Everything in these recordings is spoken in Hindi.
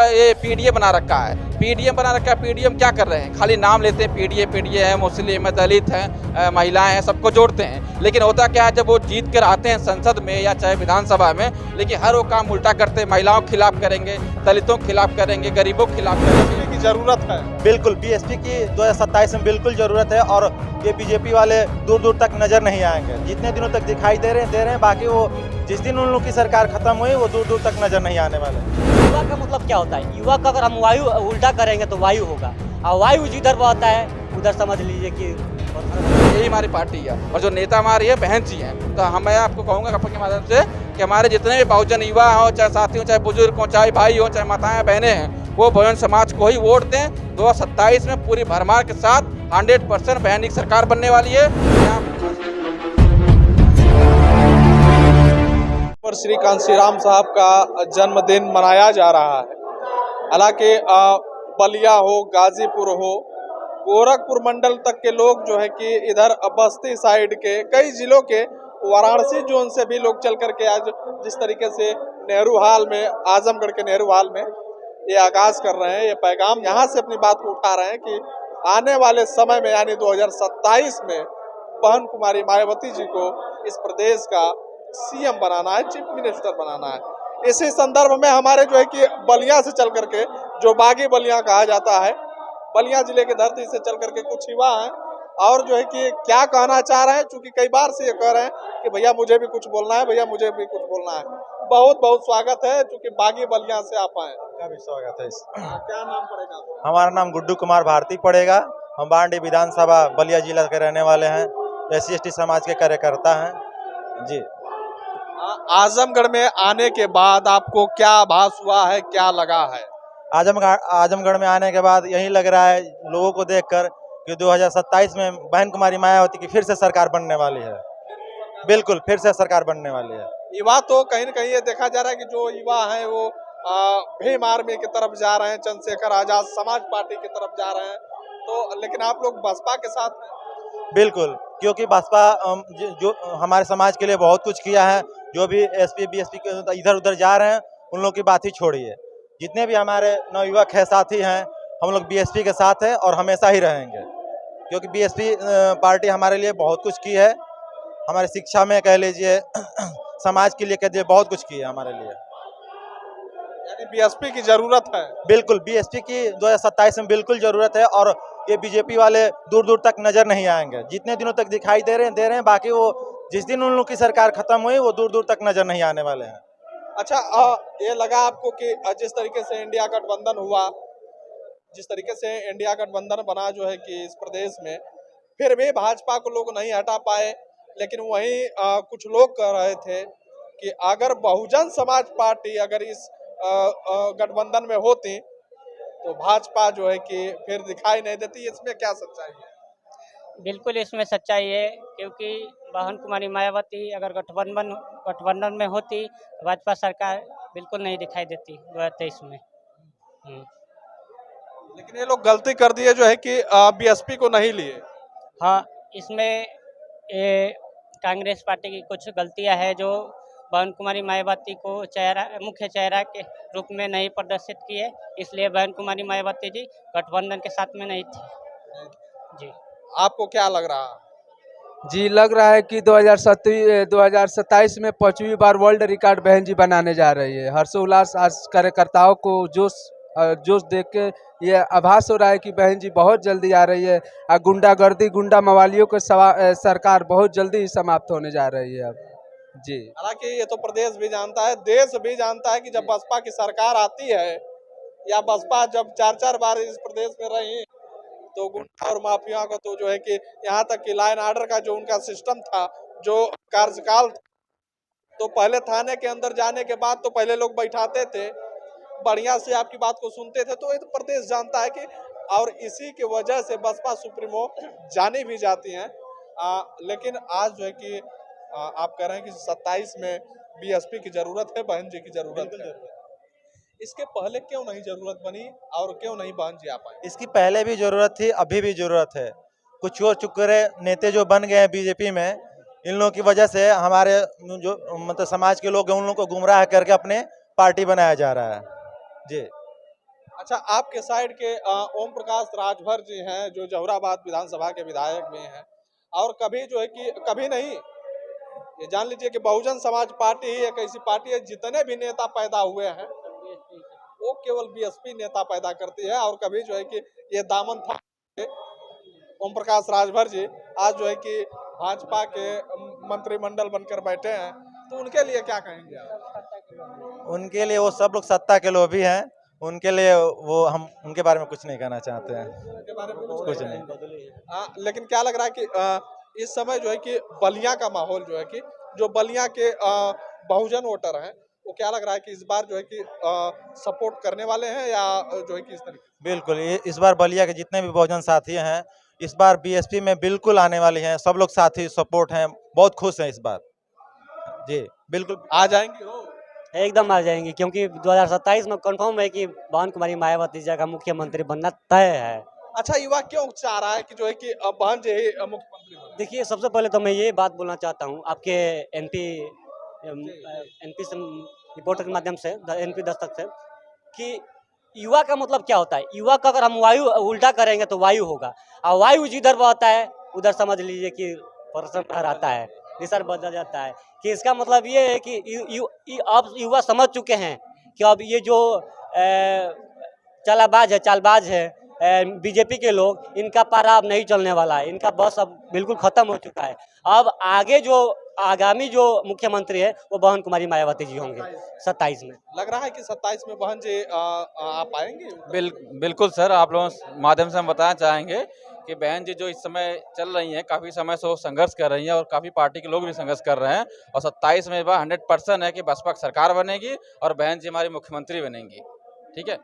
ये पीडीए बना रखा है, पीडीएम बना रखा है। पीडीएम क्या कर रहे हैं? खाली नाम लेते हैं, पीडीए पीडीए है, मुस्लिम है, दलित हैं, महिलाएं हैं, सबको जोड़ते हैं। लेकिन होता क्या है, जब वो जीत कर आते हैं संसद में या चाहे विधानसभा में, लेकिन हर वो काम उल्टा करते हैं। महिलाओं के खिलाफ करेंगे, दलितों के खिलाफ करेंगे, गरीबों के खिलाफ करेंगे। की जरूरत है। बिल्कुल बीएसपी की 2027 में बिल्कुल जरूरत है और ये बीजेपी वाले दूर दूर तक नजर नहीं आएंगे। जितने दिनों तक दिखाई दे रहे हैं, बाकी वो जिस दिन उन लोग की सरकार खत्म हुई वो दूर दूर तक नजर नहीं आने वाले। युवा का मतलब क्या होता है? युवा का अगर हम वायु उल्टा करेंगे तो वायु होगा, और वायु जिधर बहता है उधर समझ लीजिए कि यही हमारी पार्टी है और जो नेता हमारी है बहन जी हैं। तो मैं आपको कहूँगा आपके माध्यम से कि हमारे जितने भी बहुजन युवा हो, चाहे साथी हो, चाहे बुजुर्ग हो, चाहे भाई हो, चाहे माताएं बहनें हैं, वो बहुजन समाज को ही वोट दें। 2027 में पूरी भरमार के साथ 100% बहन की सरकार बनने वाली है। पर श्री कांशीराम साहब का जन्मदिन मनाया जा रहा है। हालांकि बलिया हो, गाजीपुर हो, गोरखपुर मंडल तक के लोग जो है कि इधर बस्ती साइड के कई जिलों के, वाराणसी जोन से भी लोग चल करके आज जिस तरीके से नेहरू हाल में, आजमगढ़ के नेहरू हाल में ये आगाज कर रहे हैं, ये पैगाम यहाँ से अपनी बात को उठा रहे हैं कि आने वाले समय में यानी 2027 में बहन कुमारी मायावती जी को इस प्रदेश का सीएम बनाना है, चीफ मिनिस्टर बनाना है। इसी संदर्भ में हमारे जो है कि बलिया से चल करके, जो बागी बलिया कहा जाता है, बलिया जिले की धरती से चल करके कुछ युवा हैं और जो है कि क्या कहना चाह रहे हैं, चूंकि कई बार से ये कह रहे हैं कि भैया मुझे भी कुछ बोलना है, भैया मुझे भी कुछ बोलना है। बहुत बहुत स्वागत है, चूंकि बागी बलिया से आप आए। का भी स्वागत है। क्या नाम पड़ेगा? हमारा नाम गुड्डू कुमार भारती पड़ेगा। हम बांडी विधानसभा बलिया जिला के रहने वाले हैं, SC/ST समाज के कार्यकर्ता हैं जी। आजमगढ़ में आने के बाद आपको क्या आभास हुआ है, क्या लगा है? आजमगढ़ में आने के बाद यही लग रहा है लोगों को देखकर कि 2027 में बहन कुमारी मायावती की फिर से सरकार बनने वाली है। बिल्कुल फिर से सरकार बनने वाली है। युवा तो कहीं न कहीं ये देखा जा रहा है कि जो युवा हैं वो भीम आर्मी की तरफ जा रहे हैं, चंद्रशेखर आजाद समाज पार्टी की तरफ जा रहे हैं, तो लेकिन आप लोग बसपा के साथ हैं। बिल्कुल, क्योंकि बसपा जो हमारे समाज के लिए बहुत कुछ किया है। जो भी SP BSP के इधर उधर जा रहे हैं उन लोगों की बात ही छोड़िए। जितने भी हमारे नवयुवक है, साथी हैं, हम लोग BSP के साथ हैं और हमेशा ही रहेंगे, क्योंकि BSP पार्टी हमारे लिए बहुत कुछ की है। हमारे शिक्षा में कह लीजिए, समाज के लिए कह लीजिए, बहुत कुछ की है हमारे लिए। यानी BSP की जरूरत है। बिल्कुल BSP की 2027 में बिल्कुल जरूरत है और ये बीजेपी वाले दूर दूर तक नजर नहीं आएंगे। जितने दिनों तक दिखाई दे रहे हैं, बाकी वो जिस दिन उन लोग की सरकार खत्म हुई वो दूर दूर तक नजर नहीं आने वाले हैं। अच्छा, ये लगा आपको कि जिस तरीके से इंडिया गठबंधन हुआ, जिस तरीके से इंडिया गठबंधन बना जो है कि इस प्रदेश में, फिर भी भाजपा को लोग नहीं हटा पाए, लेकिन वहीं कुछ लोग कह रहे थे कि अगर बहुजन समाज पार्टी अगर इस गठबंधन में होती तो भाजपा जो है कि फिर दिखाई नहीं देती। इसमें क्या सच्चाई है? बिल्कुल इसमें सच्चाई है, क्योंकि बहन कुमारी मायावती अगर गठबंधन में होती तो भाजपा सरकार बिल्कुल नहीं दिखाई देती 2023 में। लेकिन ये लोग गलती कर दिए जो है कि BSP को नहीं लिए। हाँ, इसमें कांग्रेस पार्टी की कुछ गलतियां हैं जो बहन कुमारी मायावती को मुख्य चेहरा के रूप में नहीं प्रदर्शित किए, इसलिए बहन कुमारी मायावती जी गठबंधन के साथ में नहीं थी जी। आपको क्या लग रहा? जी, लग रहा है कि 2027 में 5वीं बार वर्ल्ड रिकॉर्ड बहन जी बनाने जा रही है। हर्षोल्लास आज कार्यकर्ताओं को जोश देख के ये आभास हो रहा है कि बहन जी बहुत जल्दी आ रही है और गुंडागर्दी, गुंडा मवालियों को सरकार बहुत जल्दी ही समाप्त होने जा रही है अब जी। हालांकि ये तो प्रदेश भी जानता है, देश भी जानता है कि जब बसपा की सरकार आती है या बसपा जब 4-4 बार इस प्रदेश में रही तो गुंडा और माफिया को तो जो है कि यहाँ तक कि लाइन ऑर्डर का जो उनका सिस्टम था, जो कार्यकाल, तो पहले थाने के अंदर जाने के बाद तो पहले लोग बैठाते थे, बढ़िया से आपकी बात को सुनते थे। तो ये तो प्रदेश जानता है कि, और इसी की वजह से बसपा सुप्रीमो जानी भी जाती हैं। लेकिन आज जो है कि आप कह रहे हैं कि 27 में BSP की जरूरत है, बहन जी की जरूरत है। इसके पहले क्यों नहीं जरूरत बनी और क्यों नहीं बहन जी आ पाए? इसकी पहले भी जरूरत थी, अभी भी जरूरत है। कुछ चोर चुक्करे नेते जो बन गए हैं बीजेपी में, इन लोगों की वजह से हमारे जो मतलब समाज के लोग हैं उन लोगों को गुमराह करके अपने पार्टी बनाया जा रहा है जी। अच्छा, आपके साइड के ओम प्रकाश राजभर जी हैं जो जहुराबाद विधानसभा के विधायक भी हैं, और कभी जो है कि कभी नहीं, ये जान लीजिए कि बहुजन समाज पार्टी ही एक ऐसी पार्टी है जितने भी नेता पैदा हुए हैं वो केवल बीएसपी नेता पैदा करती है, और कभी जो है कि ये दामन था ओम प्रकाश राजभर जी आज जो है कि भाजपा के मंत्रिमंडल बनकर बैठे हैं, तो उनके लिए क्या कहेंगे आप? उनके लिए वो सब लोग सत्ता के लोभी हैं, उनके लिए वो हम उनके बारे में कुछ नहीं कहना चाहते हैं, उनके बारे में कुछ नहीं। लेकिन क्या लग रहा है कि इस समय जो है कि बलिया का माहौल जो है कि जो बलिया के बहुजन वोटर हैं वो क्या लग रहा है कि इस बार जो है कि सपोर्ट करने वाले हैं या जो है कि इस तरीके? बिल्कुल, इस बार बलिया के जितने भी बहुजन साथी हैं इस बार बीएसपी में बिल्कुल आने वाले हैं, सब लोग साथी सपोर्ट हैं, बहुत खुश हैं इस बार जी। बिल्कुल आ जाएंगे हो? एकदम आ जाएंगे, क्योंकि 2027 में कंफर्म है कि बहन कुमारी मायावती जी का मुख्यमंत्री बनना तय है। अच्छा, युवा क्यों चाह रहा है कि जो है कि बहन जी ही मुख्यमंत्री बने? देखिए, सबसे पहले तो मैं ये बात बोलना चाहता हूँ आपके एनपी से रिपोर्टर के माध्यम से, एनपी दस्तक से, कि युवा का मतलब क्या होता है। युवा का अगर हम वायु उल्टा करेंगे तो वायु होगा, और वायु जिधर बहता है उधर समझ लीजिए कि प्रश्न रहता है, दिशा बदल जाता है। कि इसका मतलब ये है कि अब युवा समझ चुके हैं कि अब ये जो चालबाज है बीजेपी के लोग, इनका पारा अब नहीं चलने वाला है, इनका बस अब बिल्कुल खत्म हो चुका है। अब आगे जो आगामी जो मुख्यमंत्री है वो बहन कुमारी मायावती जी होंगे 27 में। लग रहा है कि 27 में बहन जी आ पाएंगे? बिल्कुल सर, आप लोगों के माध्यम से हम बताना चाहेंगे कि बहन जी जो इस समय चल रही हैं, काफ़ी समय से वो संघर्ष कर रही हैं और काफ़ी पार्टी के लोग भी संघर्ष कर रहे हैं, और 27 में 100% है कि बसपा की सरकार बनेगी और बहन जी हमारी मुख्यमंत्री बनेंगी। ठीक है।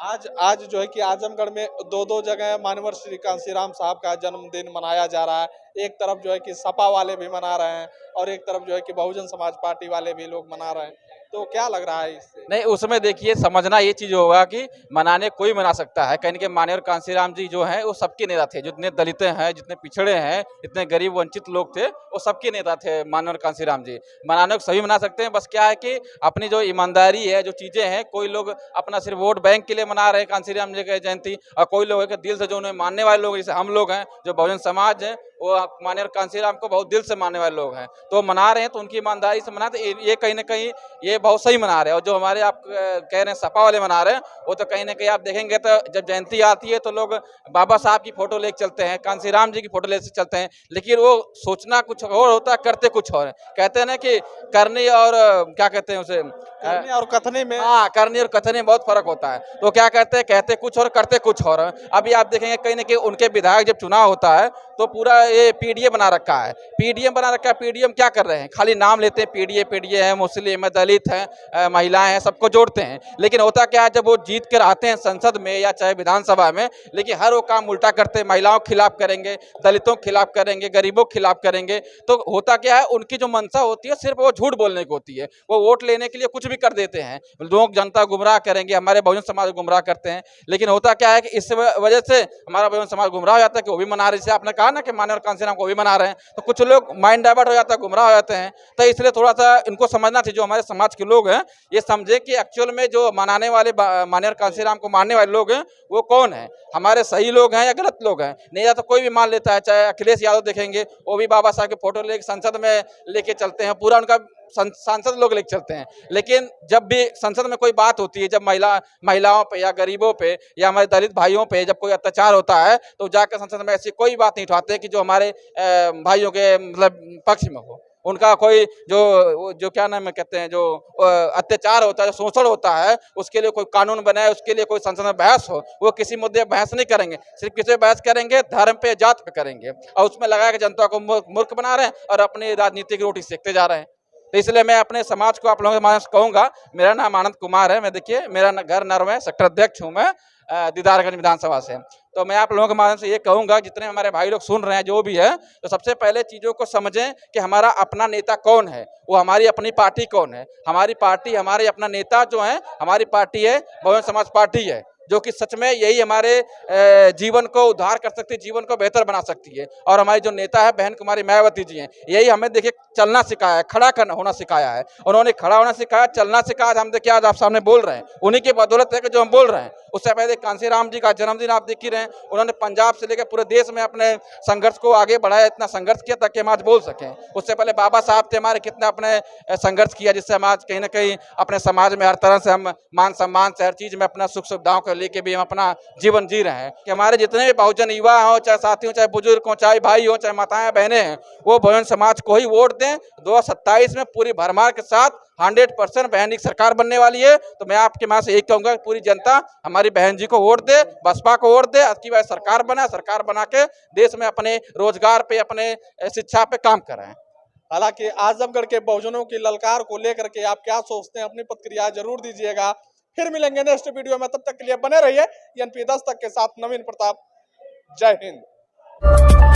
आज जो है कि आजमगढ़ में दो जगह मानवर श्री कांशीराम साहब का जन्मदिन मनाया जा रहा है। एक तरफ जो है कि सपा वाले भी मना रहे हैं और एक तरफ जो है कि बहुजन समाज पार्टी वाले भी लोग मना रहे हैं, तो क्या लग रहा है इससे? नहीं, उसमें देखिए समझना ये चीज़ होगा कि मनाने कोई मना सकता है, कहीं के माननीय कांशीराम जी जो हैं वो सबके नेता थे, जितने दलित हैं, जितने पिछड़े हैं, जितने गरीब वंचित लोग थे वो सबके नेता थे माननीय कांशीराम जी। मनाने को सभी मना सकते हैं, बस क्या है कि अपनी जो ईमानदारी है, जो चीज़ें हैं, कोई लोग अपना सिर्फ वोट बैंक के लिए मना रहे हैं कांशीराम जी की जयंती, और कोई लोग है कि दिल से जो उन्हें मानने वाले लोग, जैसे हम लोग हैं जो बहुजन समाज है, वो माननीय कांशीराम को बहुत दिल से मानने वाले लोग हैं, तो मना रहे हैं, तो उनकी ईमानदारी से मनाते, ये कहीं ना कहीं ये बहुत सही मना रहे हैं। और जो हमारे आप कह रहे हैं सपा वाले मना रहे हैं, वो तो कहीं ना कहीं आप देखेंगे तो जब जयंती आती है तो लोग बाबा साहब की फोटो लेके चलते हैं, कांशीराम जी की फोटो लेके चलते हैं, लेकिन वो सोचना कुछ और होता है, करते कुछ और है। कहते हैं ना कि करनी और क्या कहते हैं उसे, करने और कथने में, हाँ, करने और कथने में बहुत फर्क होता है। तो क्या कहते हैं, कहते कुछ और करते कुछ और। अभी आप देखेंगे कहीं ना कहीं उनके विधायक जब चुनाव होता है तो पूरा ये पीडीए बना रखा है, पीडीएम बना रखा है। पीडीएम क्या कर रहे हैं, खाली नाम लेते हैं, पीडीए है, मुस्लिम है, दलित है, महिलाएं हैं, सबको जोड़ते हैं, लेकिन होता क्या है जब वो जीत कर आते हैं संसद में या चाहे विधानसभा में, लेकिन हर वो काम उल्टा करते हैं, महिलाओं के खिलाफ करेंगे, दलितों के खिलाफ करेंगे, गरीबों के खिलाफ करेंगे। तो होता क्या है, उनकी जो मंशा होती है सिर्फ वो झूठ बोलने की होती है, वो वोट लेने के लिए कुछ भी कर देते हैं, लोग जनता गुमराह करेंगे, हमारे बहुजन समाज को गुमराह करते हैं। लेकिन होता क्या है कि इस वजह से हमारा बहुजन समाज गुमराह हो जाता है कि वो भी मना रहे, जैसे आपने कहा ना कि माननीय कांशीराम को भी मना रहे हैं, तो कुछ लोग माइंड डाइवर्ट हो जाता है, गुमराह हो जाते हैं। तो इसलिए थोड़ा सा इनको समझना चाहिए, जो हमारे समाज के लोग हैं ये समझे कि एक्चुअल में जो मनाने वाले माननीय कांशीराम को मानने वाले लोग हैं वो कौन है, हमारे सही लोग हैं या गलत लोग हैं। नहीं तो कोई भी मान लेता है, चाहे अखिलेश यादव देखेंगे वो भी बाबा साहब के फोटो लेके संसद में लेके चलते हैं, पूरा उनका सांसद लोग लेके चलते हैं, लेकिन जब भी संसद में कोई बात होती है, जब महिलाओं पे या गरीबों पे या हमारे दलित भाइयों पे जब कोई अत्याचार होता है तो जाकर संसद में ऐसी कोई बात नहीं उठाते कि जो हमारे भाइयों के मतलब पक्ष में हो। उनका कोई जो क्या नाम है कहते हैं, जो अत्याचार होता है, जो शोषण होता है, उसके लिए कोई कानून बनाए, उसके लिए कोई संसद में बहस हो, वो किसी मुद्दे बहस नहीं करेंगे, सिर्फ किसी बहस करेंगे धर्म पे, जात पे करेंगे, और उसमें लगा के जनता को मूर्ख बना रहे हैं और अपनी राजनीति की रोटी सेकते जा रहे हैं। तो इसलिए मैं अपने समाज को आप लोगों के माध्यम से कहूँगा, मेरा नाम आनंद कुमार है, मैं देखिए मेरा घर नरव है, सेक्टर अध्यक्ष हूँ मैं दीदारगंज विधानसभा से। तो मैं आप लोगों के माध्यम से ये कहूँगा, जितने हमारे भाई लोग सुन रहे हैं जो भी है, तो सबसे पहले चीज़ों को समझें कि हमारा अपना नेता कौन है, वो हमारी अपनी पार्टी कौन है। हमारी पार्टी, हमारे अपना नेता जो है, हमारी पार्टी है बहुजन समाज पार्टी है, जो कि सच में यही हमारे जीवन को उद्धार कर सकती है, जीवन को बेहतर बना सकती है। और हमारी जो नेता है बहन कुमारी मायावती जी हैं, यही हमें देखिए चलना सिखाया है, खड़ा करना होना सिखाया है, उन्होंने खड़ा होना सिखाया, चलना सिखाया। हम देखिए आज आप सामने बोल रहे हैं, उन्हीं की बदौलत है कि जो हम बोल रहे हैं। उससे पहले कांसीराम जी का जन्मदिन आप देख ही रहे हैं, उन्होंने पंजाब से लेकर पूरे देश में अपने संघर्ष को आगे बढ़ाया, इतना संघर्ष किया ताकि हम आज बोल सकें। उससे पहले बाबा साहब थे हमारे, कितना अपने संघर्ष किया जिससे हम आज कहीं ना कहीं अपने समाज में हर तरह से हम मान सम्मान से हर चीज में अपना सुख सुविधाओं को लेके भी हम अपना जीवन जी रहे हैं। कि हमारे जितने भी बहुजन युवा हो, चाहे साथी हो, चाहे बुजुर्ग हो, चाहे भाई हो, चाहे माताएं बहनें हैं, वो बहुजन समाज को ही वोट दें। 2027 में पूरी भरमार के साथ 100% बहन की सरकार बनने वाली है। तो मैं आपके मां से एक कहूंगा, पूरी जनता हमारी बहन जी को वोट दे, बसपा को वोट दे, अच्छी बात सरकार बना के देश में अपने रोजगार पे, अपने शिक्षा पे काम कर रहे हैं। हालांकि आजमगढ़ के बहुजनों की ललकार को लेकर के आप क्या सोचते हैं, अपनी प्रतिक्रिया जरूर दीजिएगा। फिर मिलेंगे नेक्स्ट वीडियो में, तब तक के लिए बने रहिए NP 10 तक के साथ। नवीन प्रताप, जय हिंद।